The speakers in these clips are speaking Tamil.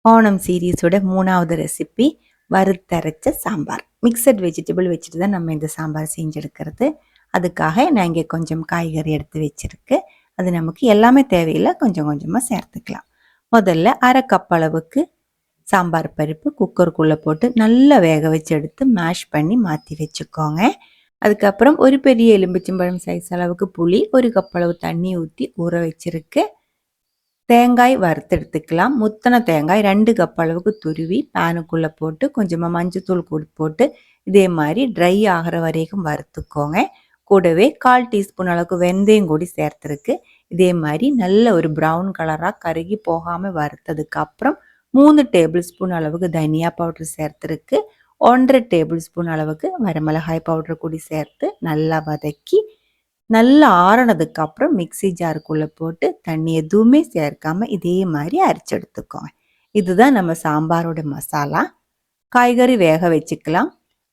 ஓணம் சீரீஸோட 3வது ரெசிபி வறுத்தரைச்ச சாம்பார். மிக்சட் வெஜிடபிள் வச்சுட்டு தான் நம்ம இந்த சாம்பார் செஞ்செடுக்கிறது. அதுக்காக நான் இங்கே கொஞ்சம் காய்கறி எடுத்து வச்சுருக்கு. அது நமக்கு எல்லாமே தேவையில்லை, கொஞ்சம் கொஞ்சமாக சேர்த்துக்கலாம். முதல்ல 1/2 கப் அளவுக்கு சாம்பார் பருப்பு குக்கருக்குள்ளே போட்டு நல்லா வேக வச்சு எடுத்து மேஷ் பண்ணி மாற்றி வச்சுக்கோங்க. அதுக்கப்புறம் ஒரு பெரிய எலும்பிச்சம்பழம் சைஸ் அளவுக்கு புளி, 1 கப் அளவு தண்ணி ஊற்றி ஊற வச்சிருக்கு. தேங்காய் வறுத்தெடுத்துக்கலாம். முத்தின தேங்காய் 2 கப் அளவுக்கு துருவி பேனுக்குள்ளே போட்டு கொஞ்சமாக மஞ்சத்தூள் போட்டு இதே மாதிரி ட்ரை ஆகிற வரைக்கும் வறுத்துக்கோங்க. கூடவே 1/4 டீஸ்பூன் அளவுக்கு வெந்தயம் கூடி சேர்த்துருக்கு. இதே மாதிரி நல்ல ஒரு ப்ரௌன் கலராக கருகி போகாமல் வறுத்ததுக்கு அப்புறம் 3 டேபிள் ஸ்பூன் அளவுக்கு தனியா பவுடர் சேர்த்துருக்கு. 1/2 டேபிள் ஸ்பூன் அளவுக்கு வரமிளகாய் பவுடர் கூடி சேர்த்து நல்லா வதக்கி நல்லா ஆறினதுக்கு அப்புறம் மிக்சி ஜாருக்குள்ளே போட்டு தண்ணி எதுவுமே சேர்க்காம இதே மாதிரி அரைச்சி எடுத்துக்கோங்க. இதுதான் நம்ம சாம்பாரோட மசாலா. காய்கறி வேக வச்சுக்கலாம்.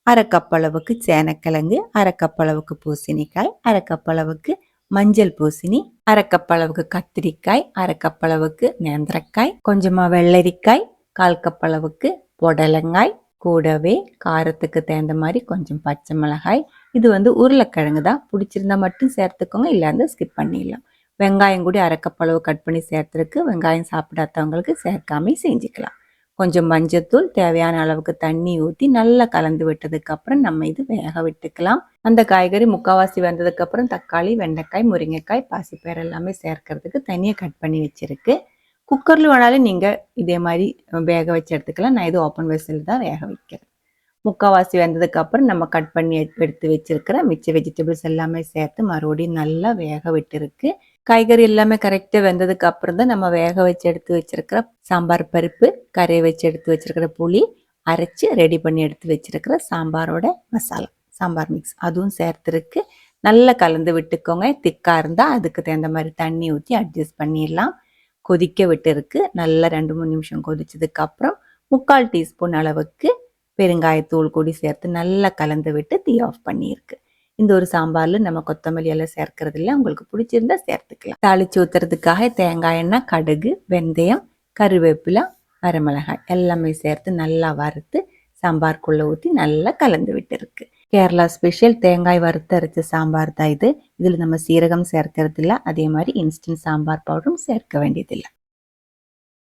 1/2 கப் அளவுக்கு சேனக்கிழங்கு, 1/2 கப் அளவுக்கு பூசணிக்காய், 1/2 கப் அளவுக்கு மஞ்சள் பூசணி, 1/2 கப் அளவுக்கு கத்திரிக்காய், 1/2 கப் அளவுக்கு நேந்திரக்காய், கொஞ்சமாக வெள்ளரிக்காய், 1/4 கப் அளவுக்கு புடலங்காய், கூடவே காரத்துக்கு தகுந்த மாதிரி கொஞ்சம் பச்சை மிளகாய். இது உருளைக்கிழங்கு தான், பிடிச்சிருந்தா மட்டும் சேர்த்துக்கோங்க, இல்லைன்னா ஸ்கிப் பண்ணிடலாம். வெங்காயம் கூட 1/2 கப் அளவு கட் பண்ணி சேர்த்துருக்கு. வெங்காயம் சாப்பிடாதவங்களுக்கு சேர்க்காம செஞ்சுக்கலாம். கொஞ்சம் மஞ்சத்தூள், தேவையான அளவுக்கு தண்ணி ஊற்றி நல்லா கலந்து விட்டதுக்கு அப்புறம் நம்ம இது வேக விட்டுக்கலாம். அந்த காய்கறி முக்கால்வாசி வந்ததுக்கு அப்புறம் தக்காளி, வெண்டைக்காய், முருங்கைக்காய், பாசிப்பயிறு எல்லாமே சேர்க்கறதுக்கு தனியாக கட் பண்ணி வச்சிருக்கு. குக்கரில் வேணாலும் நீங்கள் இதே மாதிரி வேக வச்சு எடுத்துக்கலாம். நான் இது ஓப்பன் வெசல் தான் வேக வைக்கிறேன். முக்கால்வாசி வந்ததுக்கு அப்புறம் நம்ம கட் பண்ணி எடுத்து வச்சிருக்கிற மிச்ச வெஜிடபிள்ஸ் எல்லாமே சேர்த்து மறுபடியும் நல்லா வேக விட்டுருக்கு. காய்கறி எல்லாமே கரெக்டாக வெந்ததுக்கு அப்புறம் தான் நம்ம வேக வச்சு எடுத்து வச்சிருக்கிற சாம்பார் பருப்பு, கரையை வச்சு எடுத்து வச்சிருக்கிற புளி, அரைச்சி ரெடி பண்ணி எடுத்து வச்சிருக்கிற சாம்பாரோட மசாலா, சாம்பார் மிக்ஸ் அதுவும் சேர்த்துருக்கு. நல்லா கலந்து விட்டுக்கோங்க. திக்காக இருந்தால் அதுக்கு தகுந்த மாதிரி தண்ணி ஊற்றி அட்ஜஸ்ட் பண்ணிடலாம். கொதிக்க விட்டுருக்கு. நல்லா 2-3 நிமிஷம் கொதிச்சதுக்கு அப்புறம் 3/4 டீஸ்பூன் அளவுக்கு பெருங்காயத்தூள் கூடி சேர்த்து நல்லா கலந்து விட்டு தீ ஆஃப் பண்ணியிருக்கு. இந்த ஒரு சாம்பாரில் நம்ம கொத்தமல்லி எல்லாம் சேர்க்கறது இல்லை, உங்களுக்கு பிடிச்சிருந்தா சேர்த்துக்கலாம். தாளிச்சு ஊற்றுறதுக்காக தேங்காய் எண்ணெய், கடுகு, வெந்தயம், கருவேப்பிலை, வரமிளகாய் எல்லாமே சேர்த்து நல்லா வறுத்து சாம்பாருக்குள்ளே ஊற்றி நல்லா கலந்து விட்டுருக்கு. கேரளா ஸ்பெஷல் தேங்காய் வறுத்து அரைச்ச சாம்பார் தான் இது. இதில் நம்ம சீரகம் சேர்க்கறது இல்லை, அதே மாதிரி இன்ஸ்டன்ட் சாம்பார் பவுடரும் சேர்க்க வேண்டியதில்லை.